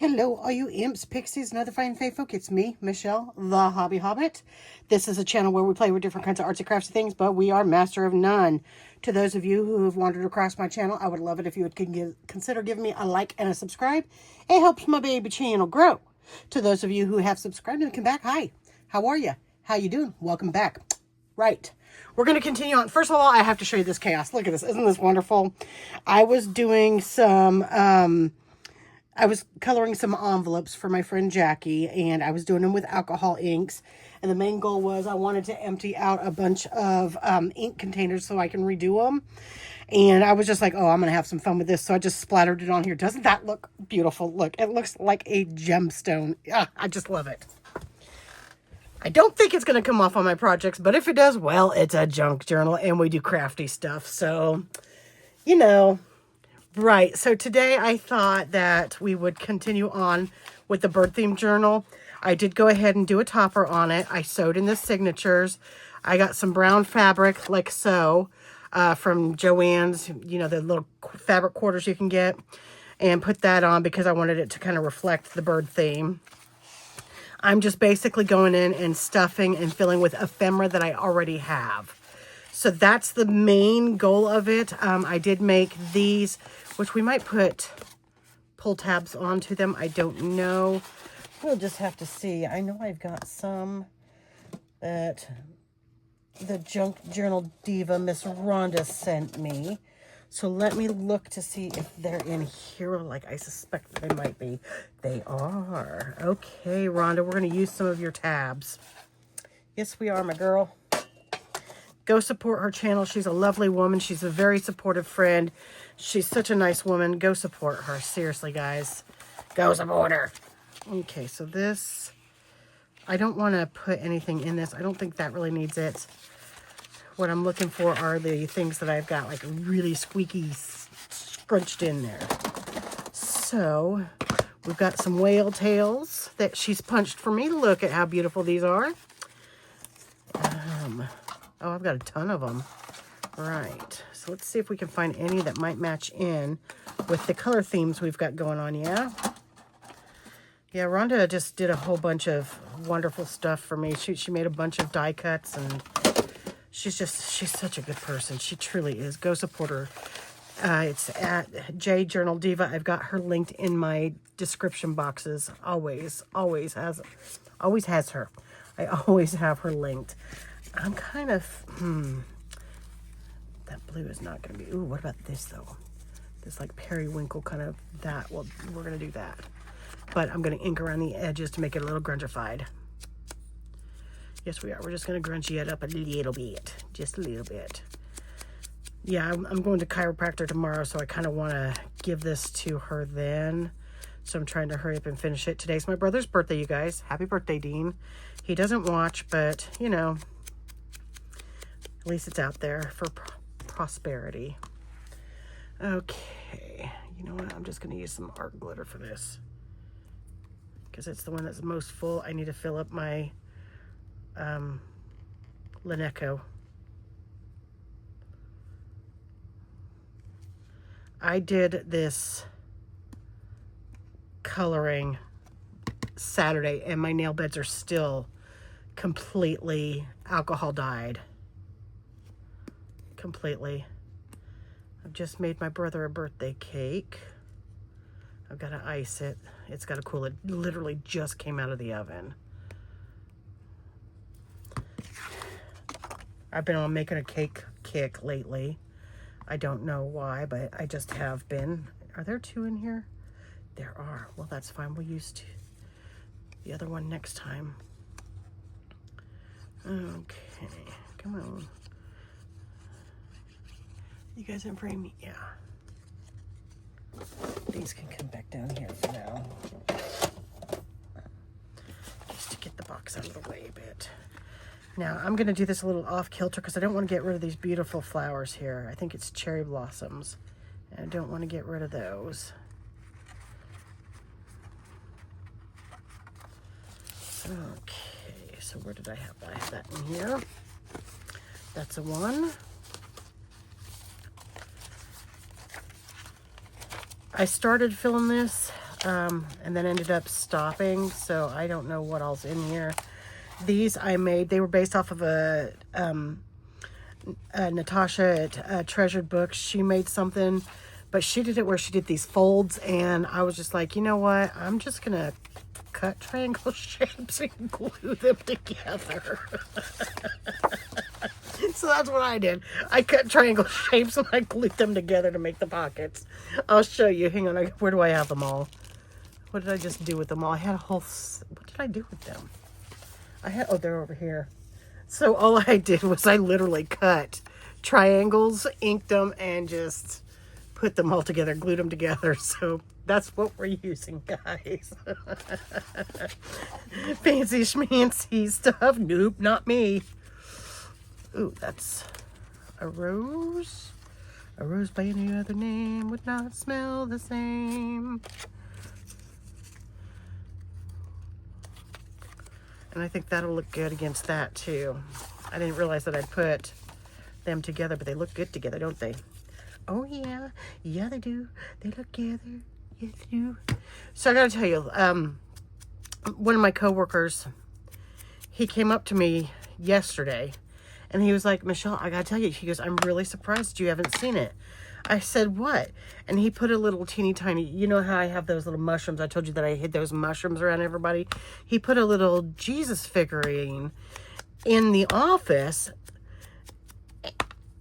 Hello, all you imps, pixies, and other fine fae folk. It's me, Michelle, the Hobby Hobbit. This is a channel where we play with different kinds of artsy craftsy things, but we are master of none. To those of you who have wandered across my channel, I would love it if you would consider giving me a like and a subscribe. It helps my baby channel grow. To those of you who have subscribed and come back, hi, how are you? How you doing? Welcome back. Right. We're going to continue on. First of all, I have to show you this chaos. Look at this. Isn't this wonderful? I was doing some... I was coloring some envelopes for my friend Jackie, and I was doing them with alcohol inks. And the main goal was I wanted to empty out a bunch of ink containers so I can redo them. And I was just like, oh, I'm going to have some fun with this. So I just splattered it on here. Doesn't that look beautiful? Look, it looks like a gemstone. Ah, I just love it. I don't think it's going to come off on my projects, but if it does, well, it's a junk journal and we do crafty stuff. So, you know... Right, so today I thought that we would continue on with the bird theme journal. I did go ahead and do a topper on it. I sewed in the signatures. I got some brown fabric like so from Joann's, you know, the little fabric quarters you can get, and put that on because I wanted it to kind of reflect the bird theme. I'm just basically going in and stuffing and filling with ephemera that I already have. So that's the main goal of it. I did make these, which we might put pull tabs onto them. I don't know. We'll just have to see. I know I've got some that the Junk Journal Diva, Miss Rhonda, sent me. So let me look to see if they're in here like I suspect they might be. They are. Okay, Rhonda, we're going to use some of your tabs. Yes, we are, my girl. Go support her channel. She's a lovely woman. She's a very supportive friend. She's such a nice woman. Go support her. Seriously, guys. Go support her. Okay, so this... I don't want to put anything in this. I don't think that really needs it. What I'm looking for are the things that I've got like really squeaky scrunched in there. So, we've got some whale tails that she's punched for me. Look at how beautiful these are. Oh, I've got a ton of them. Right. So let's see if we can find any that might match in with the color themes we've got going on, yeah? Yeah, Rhonda just did a whole bunch of wonderful stuff for me. She made a bunch of die cuts, and she's such a good person. She truly is. Go support her. It's at J Journal Diva. I've got her linked in my description boxes. Always has her. I always have her linked. I'm kind of, that blue is not going to be, ooh, what about this though? This like periwinkle kind of that, well, we're going to do that. But I'm going to ink around the edges to make it a little grungified. Yes, we are. We're just going to grungy it up a little bit, just a little bit. Yeah, I'm going to chiropractor tomorrow, so I kind of want to give this to her then. So I'm trying to hurry up and finish it. Today's my brother's birthday, you guys. Happy birthday, Dean. He doesn't watch, but, you know, at least it's out there for prosperity. Okay. You know what? I'm just going to use some art glitter for this. Because it's the one that's most full. I need to fill up my Lineco. I did this coloring Saturday, and my nail beds are still completely alcohol dyed. Completely. I've just made my brother a birthday cake. I've got to ice it. It's got to cool. It literally just came out of the oven. I've been on making a cake kick lately. I don't know why, but I just have been. Are there two in here? There are. Well, that's fine. We'll use the other one next time. Okay. Come on. You guys in frame? Yeah. These can come back down here for now. Just to get the box out of the way a bit. Now, I'm going to do this a little off-kilter because I don't want to get rid of these beautiful flowers here. I think it's cherry blossoms. And I don't want to get rid of those. Okay, so where did I have that? I have that in here. That's a one. I started filling this and then ended up stopping. So I don't know what else in here. These I made, they were based off of a Natasha at Treasured Books. She made something, but she did it where she did these folds, and I was just like, you know what? I'm just going to cut triangle shapes and glue them together. So that's what I did. I cut triangle shapes and I glued them together to make the pockets. I'll show you. Hang on. Where do I have them all? What did I just do with them all? I had a whole... What did I do with them? Oh, they're over here. So all I did was I literally cut triangles, inked them, and just put them all together, glued them together. So that's what we're using, guys. Fancy schmancy stuff. Nope, not me. Ooh, that's a rose. A rose by any other name would not smell the same. And I think that'll look good against that too. I didn't realize that I'd put them together, but they look good together, don't they? Oh yeah, yeah they do. They look together. Yes, they do. So I gotta tell you, one of my coworkers, he came up to me yesterday, and he was like, Michelle, I gotta tell you, he goes, I'm really surprised you haven't seen it. I said, what? And he put a little teeny tiny, you know how I have those little mushrooms? I told you that I hid those mushrooms around everybody. He put a little Jesus figurine in the office.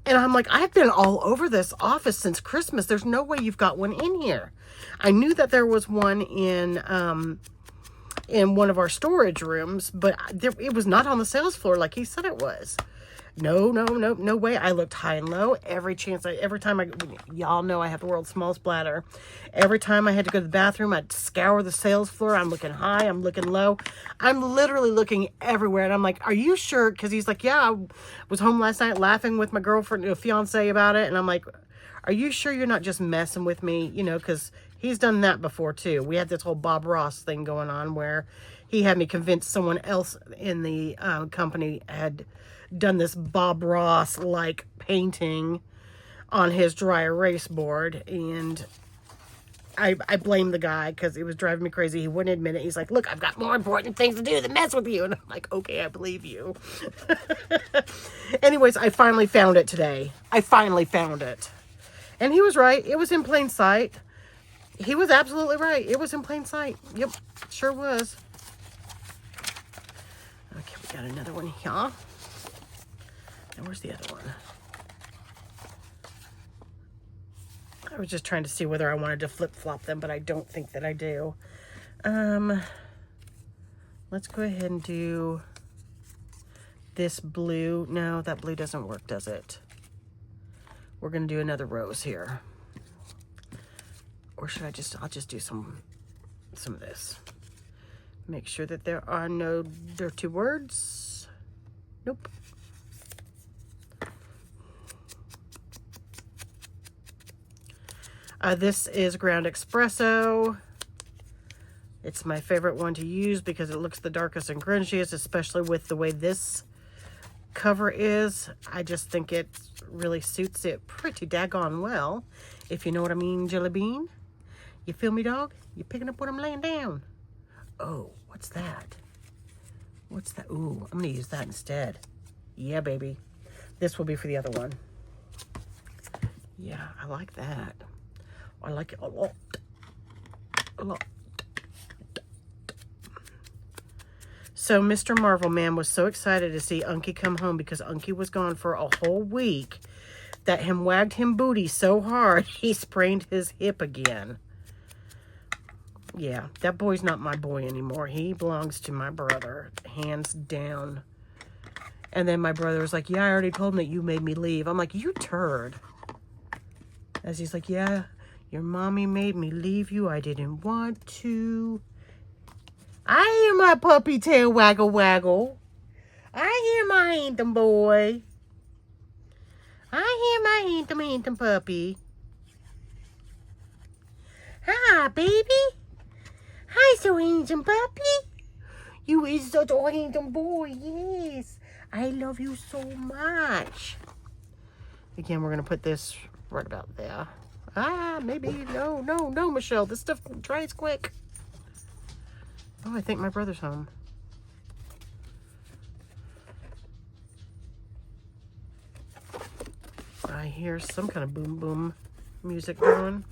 And I'm like, I've been all over this office since Christmas. There's no way you've got one in here. I knew that there was one in one of our storage rooms, but it was not on the sales floor like he said it was. No way. I looked high and low every time y'all know I have the world's smallest bladder. Every time I had to go to the bathroom, I'd scour the sales floor. I'm looking high, I'm looking low. I'm literally looking everywhere. And I'm like, are you sure? Because he's like, yeah, I was home last night laughing with my girlfriend, fiance about it. And I'm like, are you sure you're not just messing with me? You know, because he's done that before too. We had this whole Bob Ross thing going on where he had me convinced someone else in the company had done this Bob Ross like painting on his dry erase board, and I blamed the guy because it was driving me crazy. He wouldn't admit it. He's like, look, I've got more important things to do than mess with you. And I'm like, okay, I believe you. Anyways, I finally found it today. I finally found it. And he was right. It was in plain sight. He was absolutely right. It was in plain sight. Yep, sure was. Okay, we got another one here. And where's the other one? I was just trying to see whether I wanted to flip-flop them, but I don't think that I do. Let's go ahead and do this blue. No, that blue doesn't work, does it? We're going to do another rose here. Or should I'll just do some of this. Make sure that there are two words. Nope. This is ground espresso. It's my favorite one to use because it looks the darkest and grungiest, especially with the way this cover is. I just think it really suits it pretty daggone well, if you know what I mean, Jelly Bean. You feel me, dog? You picking up what I'm laying down? Oh, what's that? What's that? Ooh, I'm going to use that instead. Yeah, baby. This will be for the other one. Yeah, I like that. I like it a lot. A lot. So Mr. Marvel Man was so excited to see Unky come home because Unky was gone for a whole week that him wagged him booty so hard he sprained his hip again. Yeah, that boy's not my boy anymore. He belongs to my brother, hands down. And then my brother was like, yeah, I already told him that you made me leave. I'm like, you turd. As he's like, yeah, your mommy made me leave you. I didn't want to. I hear my puppy tail waggle waggle. I hear my anthem boy. I hear my anthem puppy. Hi, baby. Hi, so handsome puppy. You is such a handsome boy, yes. I love you so much. Again, we're going to put this right about there. Ah, maybe. No, no, no, Michelle. This stuff dries quick. Oh, I think my brother's home. I hear some kind of boom boom music going.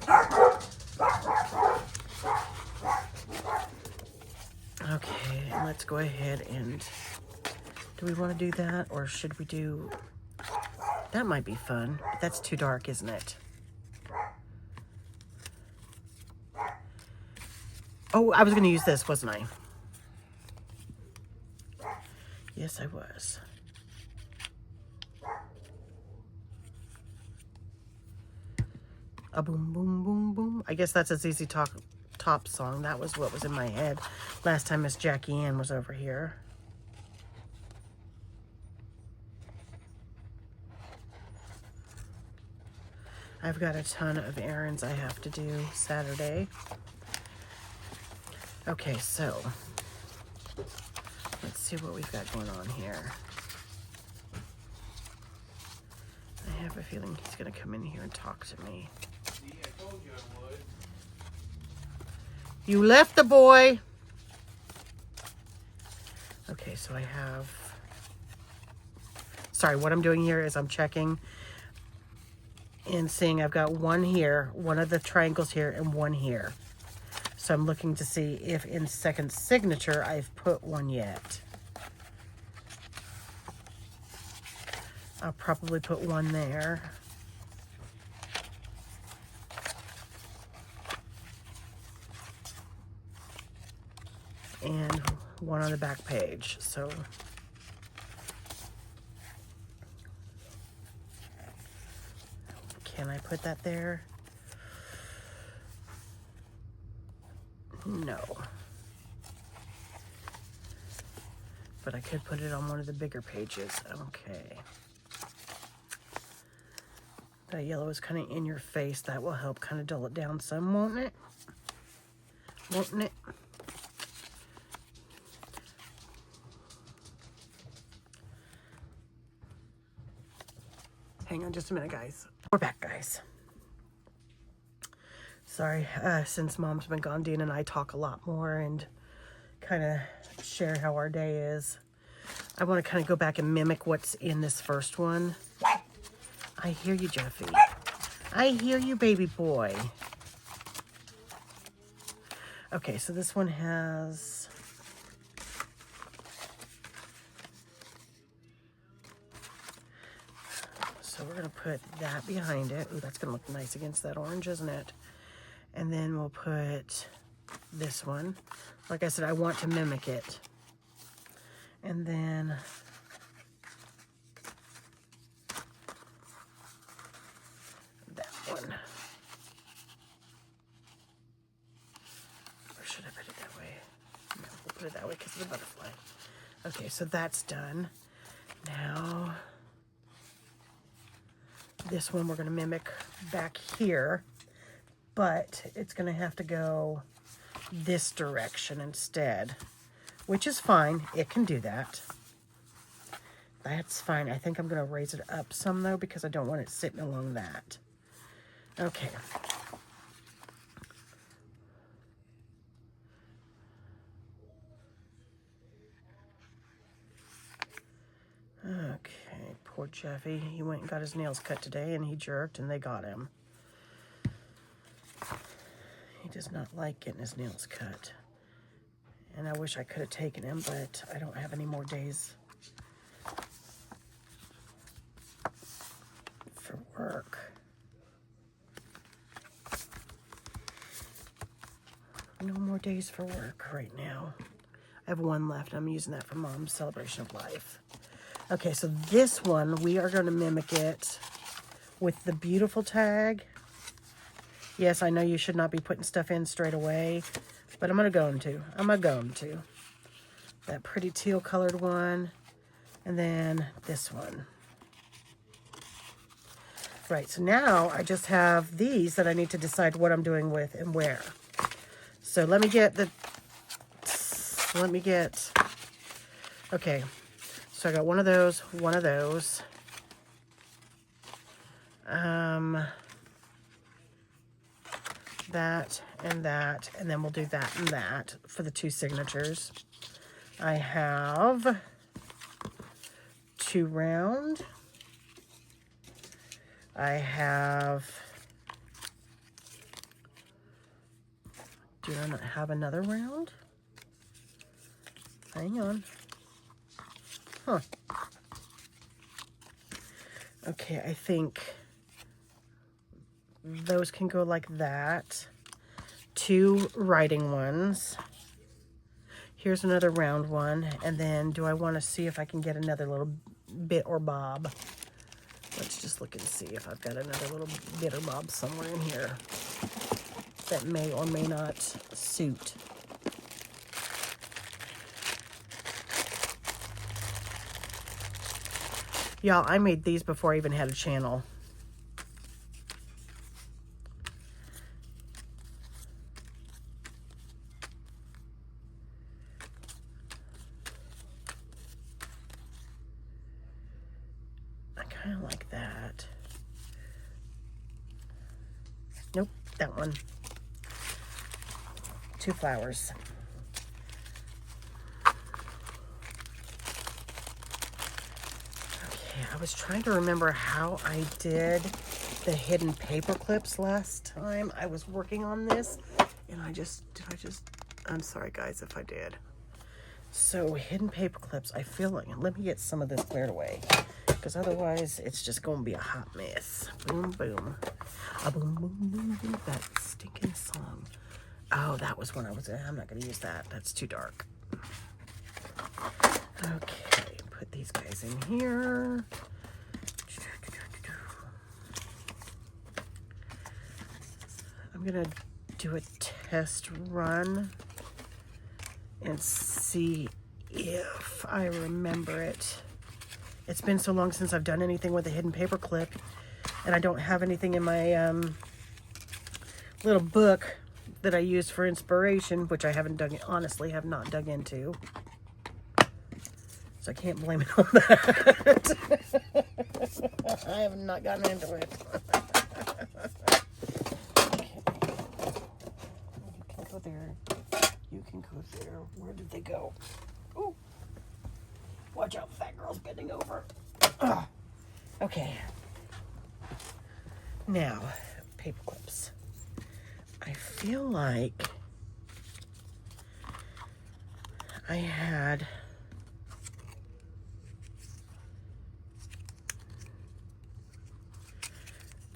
Okay, let's go ahead and... Do we want to do that, or should we do... That might be fun. That's too dark, isn't it? Oh, I was going to use this, wasn't I? Yes, I was. A boom, boom, boom, boom. I guess that's a ZZ Top song. That was what was in my head last time Miss Jackie Ann was over here. I've got a ton of errands I have to do Saturday. Okay, so let's see what we've got going on here. I have a feeling he's going to come in here and talk to me. See, I told you I would. You left the boy. Okay, so I have... Sorry, what I'm doing here is I'm checking and seeing I've got one here, one of the triangles here, and one here. So I'm looking to see if in second signature I've put one yet. I'll probably put one there. And one on the back page. So can I put that there? No. But I could put it on one of the bigger pages. Okay. That yellow is kind of in your face. That will help kind of dull it down some, won't it? Won't it? Hang on just a minute, guys. We're back, guys. Sorry, since Mom's been gone, Dean and I talk a lot more and kind of share how our day is. I want to kind of go back and mimic what's in this first one. I hear you, Jeffy. I hear you, baby boy. Okay, so this one has... So we're going to put that behind it. Ooh, that's going to look nice against that orange, isn't it? And then we'll put this one. Like I said, I want to mimic it. And then that one. Or should I put it that way? No, we'll put it that way because of the butterfly. Okay, so that's done. Now, this one we're going to mimic back here. But it's going to have to go this direction instead, which is fine. It can do that. That's fine. I think I'm going to raise it up some, though, because I don't want it sitting along that. Okay. Okay, poor Jeffy. He went and got his nails cut today, and he jerked, and they got him. He does not like getting his nails cut. And I wish I could have taken him, but I don't have any more days for work. No more days for work right now. I have one left. I'm using that for Mom's celebration of life. Okay, so this one, we are going to mimic it with the beautiful tag. Yes, I know you should not be putting stuff in straight away, but I'm going to. That pretty teal colored one, and then this one. Right, so now I just have these that I need to decide what I'm doing with and where. So let me get, okay, so I got one of those, that, and then we'll do that and that for the 2 signatures. I have 2 round. I have, do I not have another round? Hang on. Huh. Okay, I think those can go like that. 2 writing ones. Here's another round one. And then do I want to see if I can get another little bit or bob? Let's just look and see if I've got another little bit or bob somewhere in here that may or may not suit. Y'all, I made these before I even had a channel. I kind of like that. Nope, that one. 2 flowers. I was trying to remember how I did the hidden paper clips last time I was working on this, and I'm sorry guys if I did. So hidden paper clips, I feel like, let me get some of this cleared away, because otherwise it's just going to be a hot mess. Boom, boom. A boom, boom, boom, boom. That stinking song. Oh, that was when I'm not going to use that. That's too dark. Okay, put these guys in here. I'm gonna do a test run and see if I remember it. It's been so long since I've done anything with a hidden paper clip, and I don't have anything in my little book that I use for inspiration, which I honestly have not dug into. So I can't blame it on that. I have not gotten into it. There. You can go there. Where did they go? Ooh. Watch out, fat girl's bending over. Ugh. Okay. Now, paper clips. I feel like I had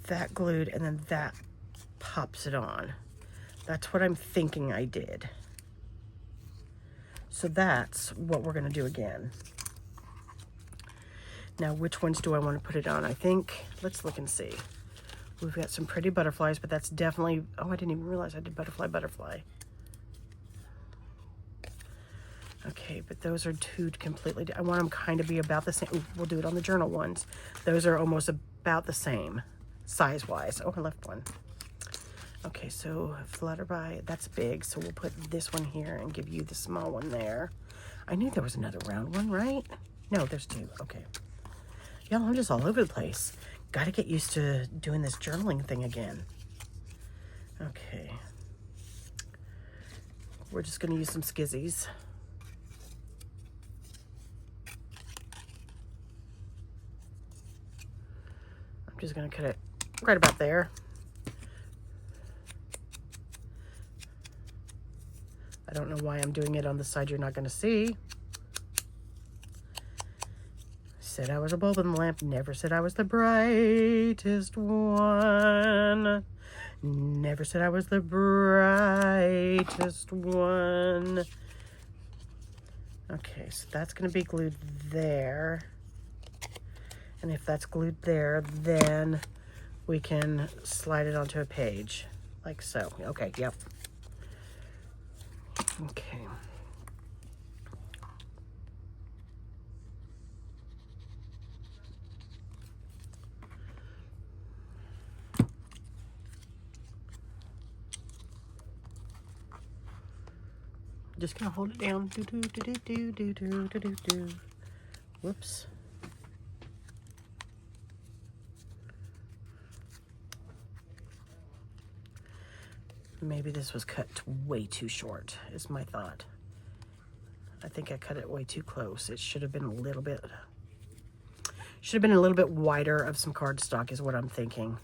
that glued and then that pops it on. That's what I'm thinking I did. So that's what we're going to do again. Now, which ones do I want to put it on? I think, let's look and see. We've got some pretty butterflies, but that's definitely, oh, I didn't even realize I did butterfly. Okay, but those are 2 completely, I want them kind of be about the same. Ooh, we'll do it on the journal ones. Those are almost about the same size-wise. Oh, I left one. Okay, so Flutterby, that's big, so we'll put this one here and give you the small one there. I knew there was another round one, right? No, there's 2. Okay. Y'all, I'm just all over the place. Got to get used to doing this journaling thing again. Okay. We're just going to use some skizzies. I'm just going to cut it right about there. I don't know why I'm doing it on the side you're not going to see. Said I was a bulb in the lamp. Never said I was the brightest one. Never said I was the brightest one. Okay, so that's going to be glued there. And if that's glued there, then we can slide it onto a page. Like so. Okay, yep. Okay. Just gonna hold it down. Do do do do do do do do do. Whoops. Maybe this was cut way too short, is my thought. I think I cut it way too close. It should have been a little bit wider of some cardstock is what I'm thinking.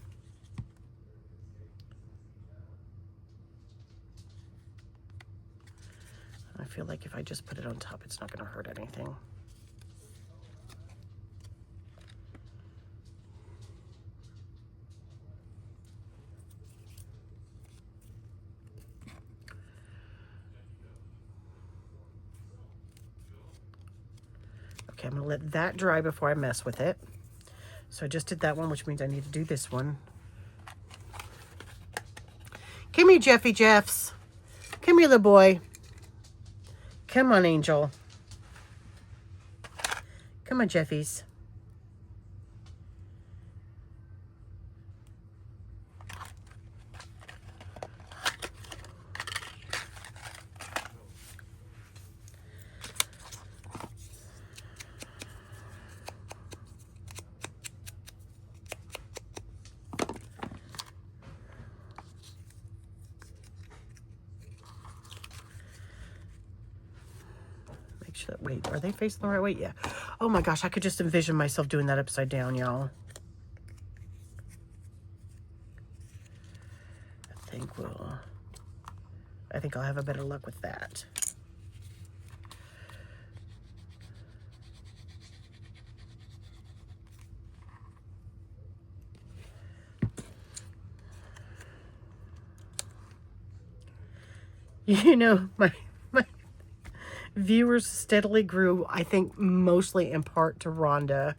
I feel like if I just put it on top, it's not going to hurt anything. Okay, I'm going to let that dry before I mess with it. So I just did that one, which means I need to do this one. Come here, Jeffy Jeffs. Come here, little boy. Come on, Angel. Come on, Jeffies. Wait, are they facing the right way? Yeah. Oh my gosh, I could just envision myself doing that upside down, y'all. I think I'll have a better luck with that. You know, my viewers steadily grew, I think mostly in part to Rhonda.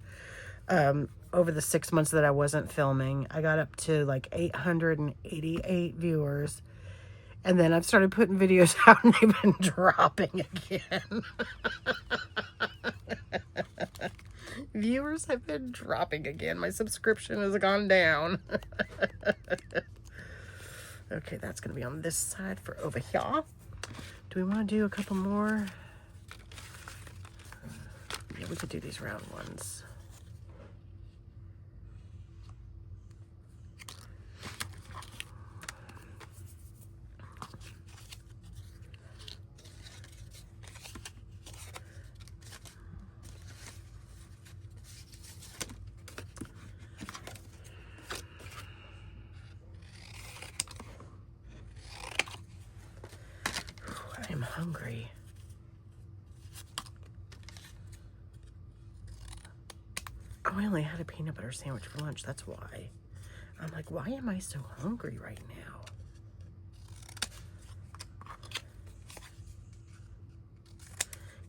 Over the 6 months that I wasn't filming, I got up to like 888 viewers. And then I've started putting videos out and they've been dropping again. Viewers have been dropping again. My subscription has gone down. Okay, that's going to be on this side for over here. Do we want to do a couple more? Yeah, we could do these round ones. I'm hungry. Oh, I only had a peanut butter sandwich for lunch. That's why. I'm like, why am I so hungry right now?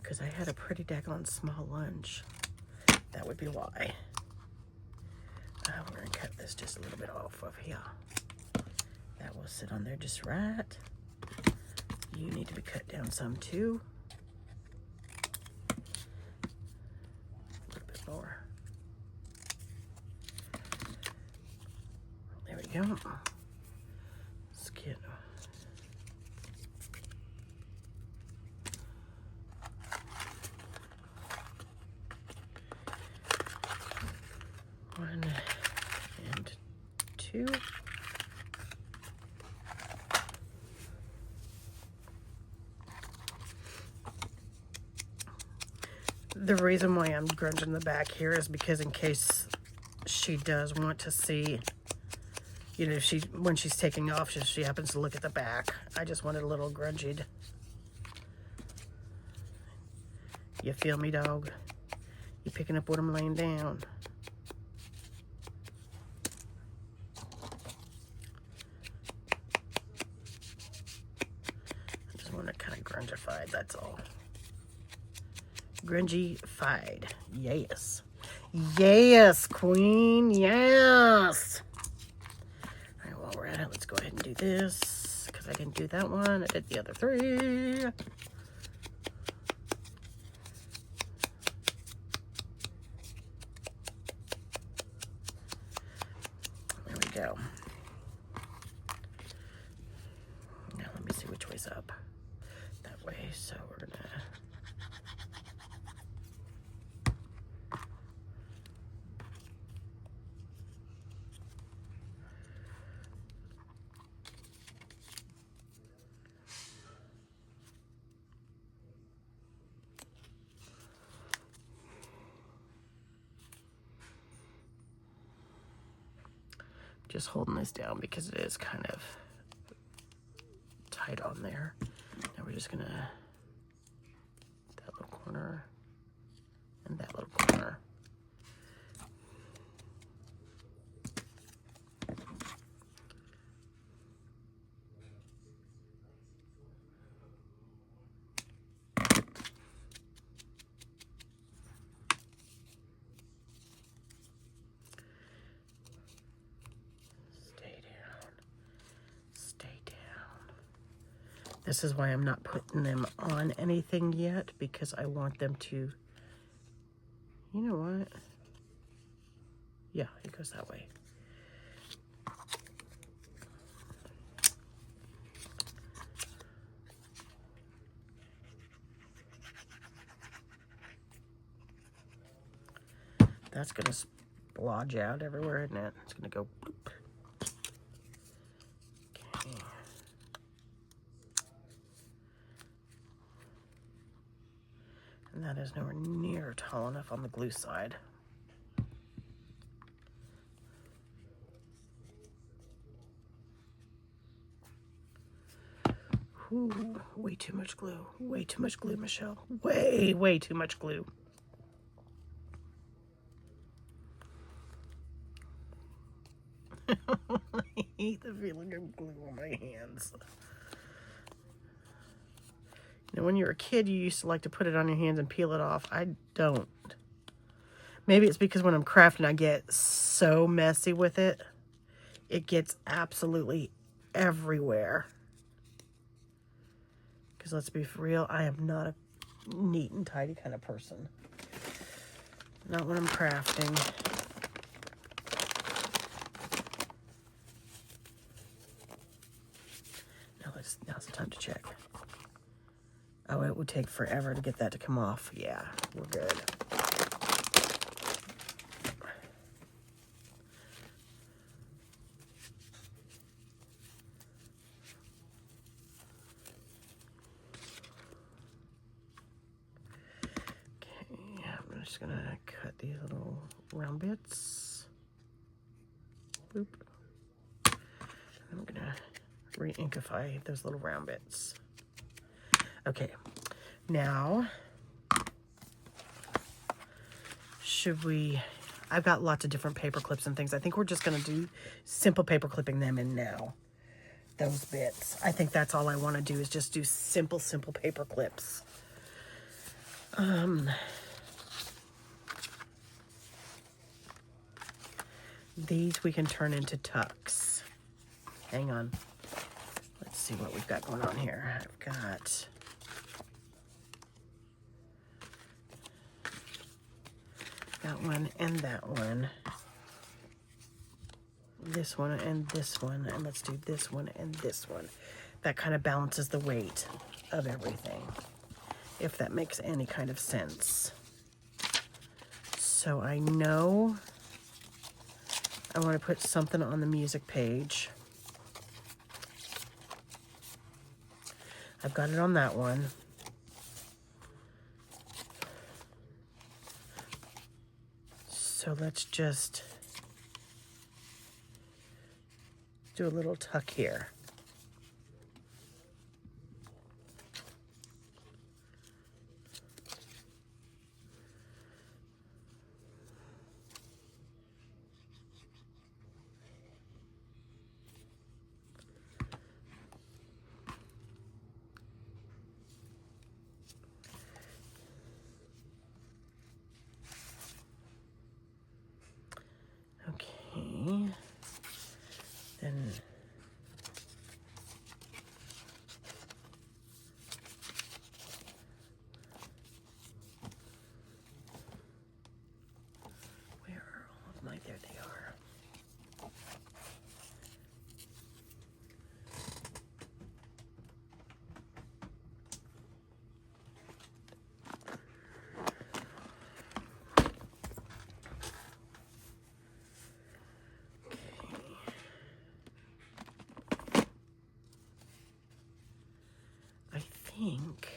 Because I had a pretty daggone small lunch. That would be why. We're going to cut this just a little bit off of here. That will sit on there just right. You need to be cut down some too. A little bit more. There we go. Let's get one and two. The reason why I'm grunging the back here is because in case she does want to see, you know, when she's taking off, she happens to look at the back. I just want it a little grungied. You feel me, dog? You picking up what I'm laying down? I just want it kind of grungified, that's all. Grungy-fied. Yes. Yes, queen. Yes. All right, while we're at it, let's go ahead and do this. Because I didn't do that one. I did the other three. There we go. Now let me see which way's up. That way. So we're going to... Just holding this down because it is kind of tight on there. Now we're just gonna, that little corner and that little corner. This is why I'm not putting them on anything yet, because I want them to, you know what? Yeah, it goes that way. That's gonna splodge out everywhere, isn't it? It's gonna go bloop. Okay. And that is nowhere near tall enough on the glue side. Ooh, way too much glue. Way too much glue, Michelle. Way too much glue. I hate the feeling of glue on my hands. You know, when you were a kid, you used to like to put it on your hands and peel it off. I don't. Maybe it's because when I'm crafting, I get so messy with it. It gets absolutely everywhere. Because let's be for real, I am not a neat and tidy kind of person. Not when I'm crafting. Now's the time to check. Oh, it would take forever to get that to come off. Yeah, we're good. Okay, I'm just gonna cut these little round bits. Boop. And I'm gonna re-inkify those little round bits. Okay, now, I've got lots of different paper clips and things. I think we're just gonna do simple paper clipping them in now. Those bits. I think that's all I wanna do is just do simple paper clips. These we can turn into tucks. Hang on. Let's see what we've got going on here. I've got that one and that one. This one and this one. And let's do this one and this one. That kind of balances the weight of everything, if that makes any kind of sense. So I know I want to put something on the music page. I've got it on that one. So let's just do a little tuck here. Okay, then where are all of my, there they are. I think,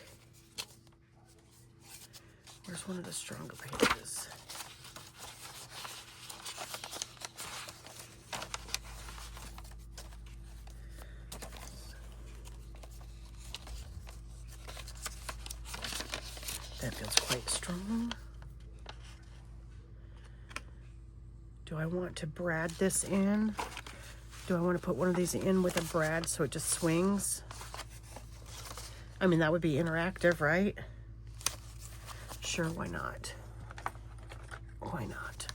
where's one of the stronger pages? That feels quite strong. Do I want to brad this in? Do I want to put one of these in with a brad so it just swings? I mean, that would be interactive, right? Sure, why not? Why not?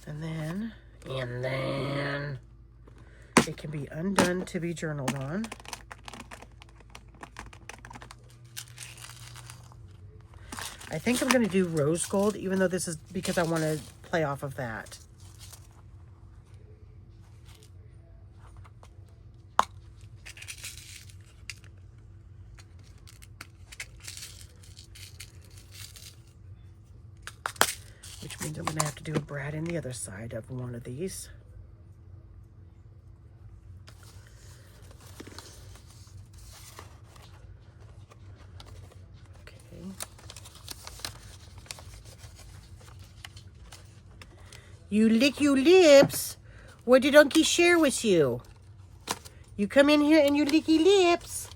And then it can be undone to be journaled on. I think I'm going to do rose gold, even though this is because I want to play off of that. Which means I'm going to have to do a brad in the other side of one of these. Okay. You lick your lips. What did Unky share with you? You come in here and you licky lips.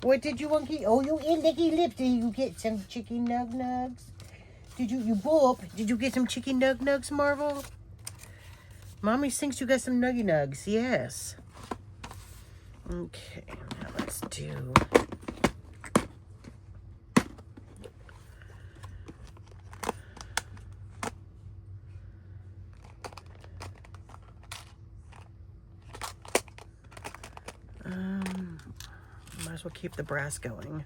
What did you, Unky? Oh, you ate licky lips. Did you get some chicken nug nugs? Did you boop? Did you get some chicken nug nugs, Marvel? Mommy thinks you got some nuggy nugs. Yes. Okay, now let's do... might as well keep the brass going.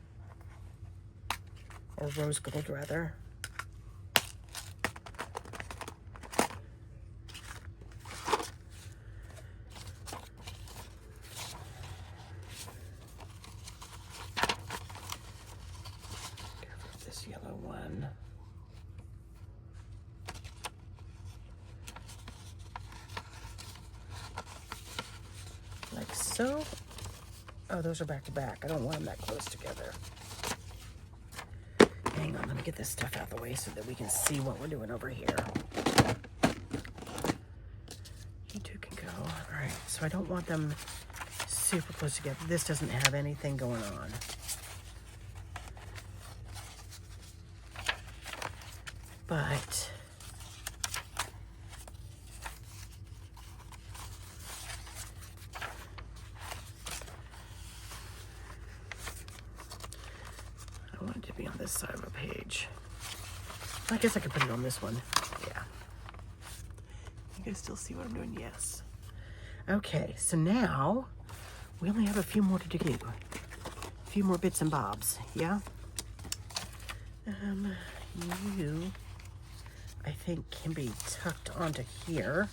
Or rose gold, rather. Careful with this yellow one. Like so. Oh, those are back to back. I don't want them that close together. Hang on, let me get this stuff out of the way so that we can see what we're doing over here. You two can go. All right, so I don't want them super close together. This doesn't have anything going on. But... I want it to be on this side of a page. I guess I could put it on this one. Yeah. You guys still see what I'm doing? Yes. Okay, so now we only have a few more to do. A few more bits and bobs, yeah? You, I think, can be tucked onto here.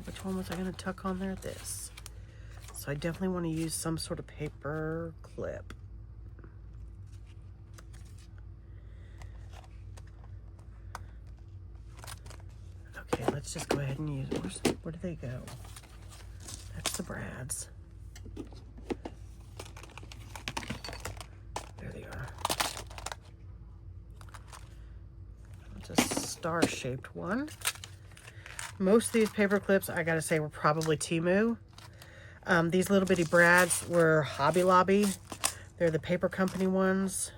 Which one was I going to tuck on there? This. So I definitely want to use some sort of paper clip. Okay, let's just go ahead and use, where do they go? That's the brads. There they are. It's a star-shaped one. Most of these paper clips, I gotta say, were probably Temu. These little bitty brads were Hobby Lobby. They're the paper company ones.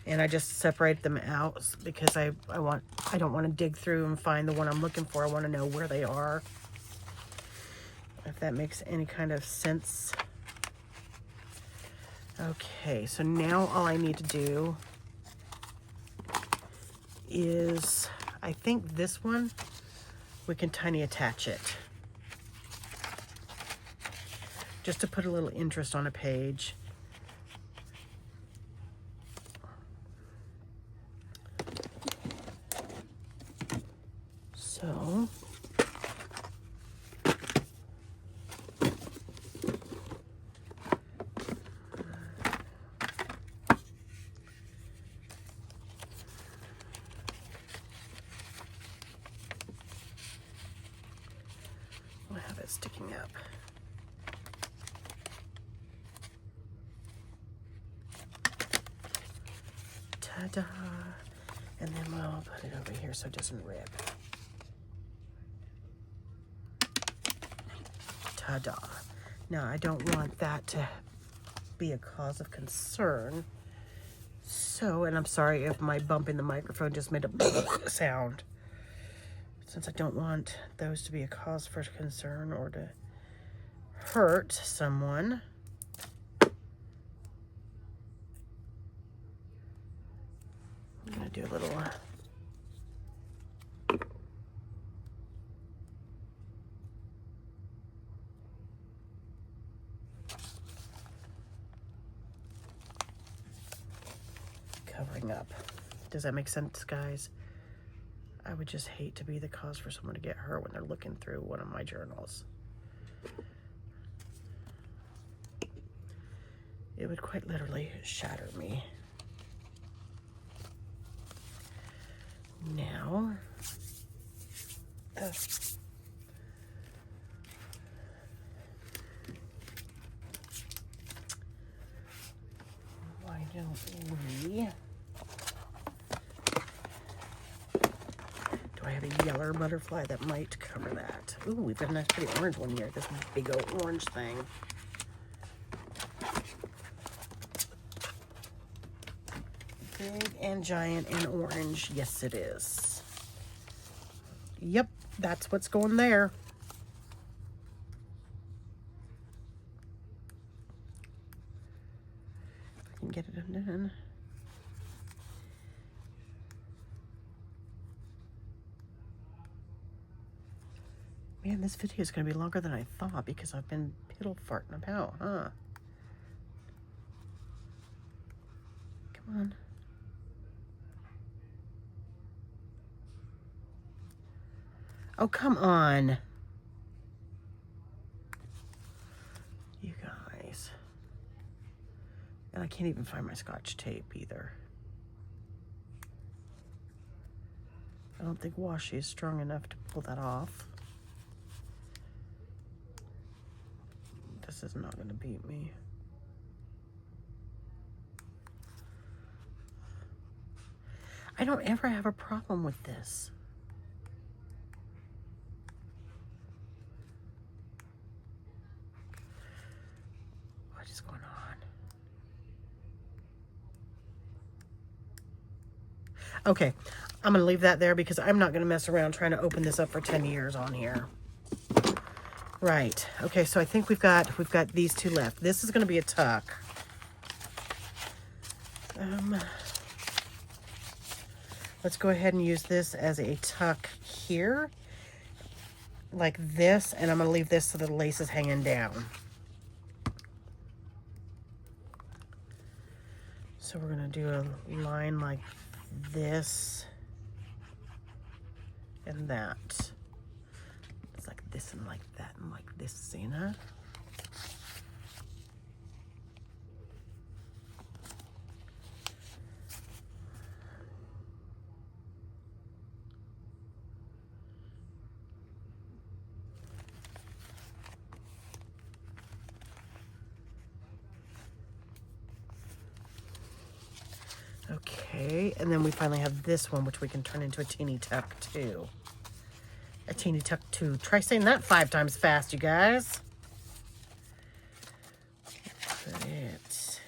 And I just separate them out because I don't want to dig through and find the one I'm looking for. I want to know where they are. If that makes any kind of sense. Okay, so now all I need to do is, I think this one, we can tiny attach it. Just to put a little interest on a page. So, Ta-da. And then we'll put it over here so it doesn't rip. Ta-da. Now, I don't want that to be a cause of concern. So, and I'm sorry if my bumping the microphone just made a sound. Since I don't want those to be a cause for concern or to hurt someone. I'm going to do a little covering up. Does that make sense, guys? I would just hate to be the cause for someone to get hurt when they're looking through one of my journals. It would quite literally shatter me. Now, why don't we... Do I have a yellow butterfly that might cover that? Ooh, we've got a nice pretty orange one here. This big old orange thing. Big and giant and orange. Yes, it is. Yep, that's what's going there. If I can get it undone. Man, this video is going to be longer than I thought because I've been piddle farting about, huh? Come on. Oh, come on. You guys. And I can't even find my Scotch tape either. I don't think washi is strong enough to pull that off. This is not going to beat me. I don't ever have a problem with this. What is going on? Okay, I'm going to leave that there because I'm not going to mess around trying to open this up for 10 years on here. Right. Okay, so I think we've got these two left. This is going to be a tuck. Let's go ahead and use this as a tuck here, like this, and I'm going to leave this so the lace is hanging down. So we're going to do a line like this and that. It's like this and like that and like this, Zena. Okay, and then we finally have this one, which we can turn into a teeny tuck too. A teeny tuck too. Try saying that 5 times fast, you guys. Put it.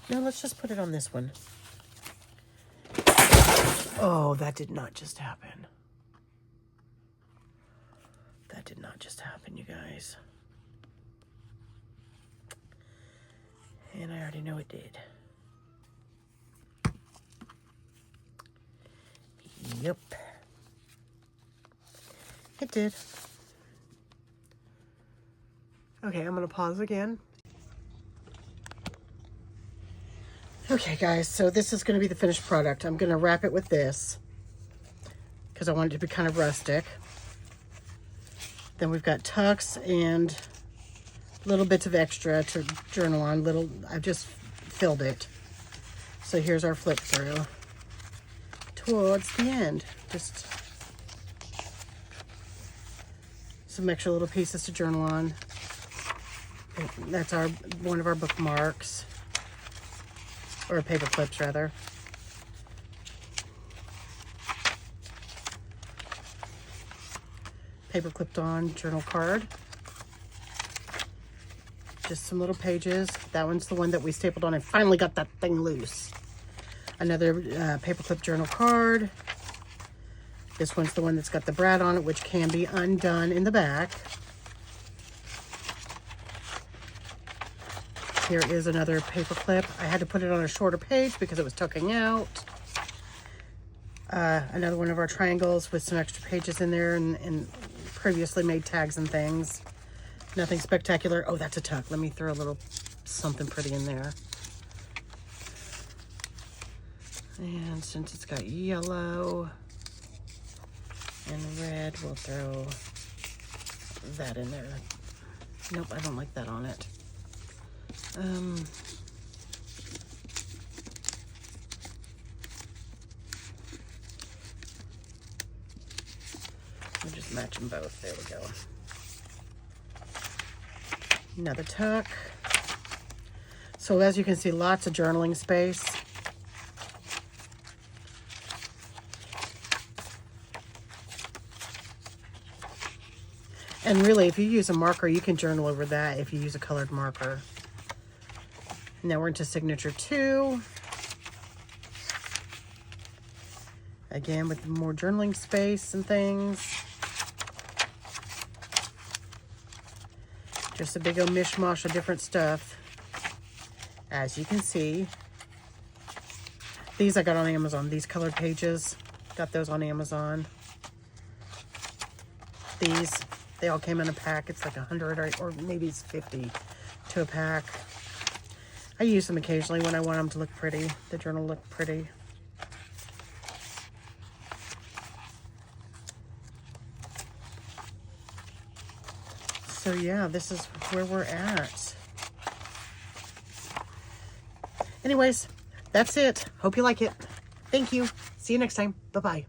No, let's just put it on this one. Oh, that did not just happen. That did not just happen, you guys. And I already know it did. Yep. It did. Okay, I'm going to pause again. Okay, guys, so this is going to be the finished product. I'm going to wrap it with this because I want it to be kind of rustic. Then we've got tucks and little bits of extra to journal on. I've just filled it. So here's our flip through towards the end. Just some extra little pieces to journal on. That's one of our bookmarks. Or paper clips, rather. Paper clipped on journal card. Just some little pages. That one's the one that we stapled on and finally got that thing loose. Another paper clip journal card. This one's the one that's got the brad on it, which can be undone in the back. Here is another paper clip. I had to put it on a shorter page because it was tucking out. Another one of our triangles with some extra pages in there and previously made tags and things. Nothing spectacular. Oh, that's a tuck. Let me throw a little something pretty in there. And since it's got yellow and red, we'll throw that in there. Nope, I don't like that on it. We'll just match them both. There we go. Another tuck. So as you can see, lots of journaling space. And really, if you use a marker, you can journal over that if you use a colored marker. Now we're into signature 2. Again, with more journaling space and things. Just a big old mishmash of different stuff. As you can see. These I got on Amazon. These colored pages. Got those on Amazon. These, they all came in a pack. It's like 100 or maybe it's 50 to a pack. I use them occasionally when I want them to look pretty. The journal look pretty. So yeah, this is where we're at. Anyways, that's it. Hope you like it. Thank you. See you next time. Bye-bye.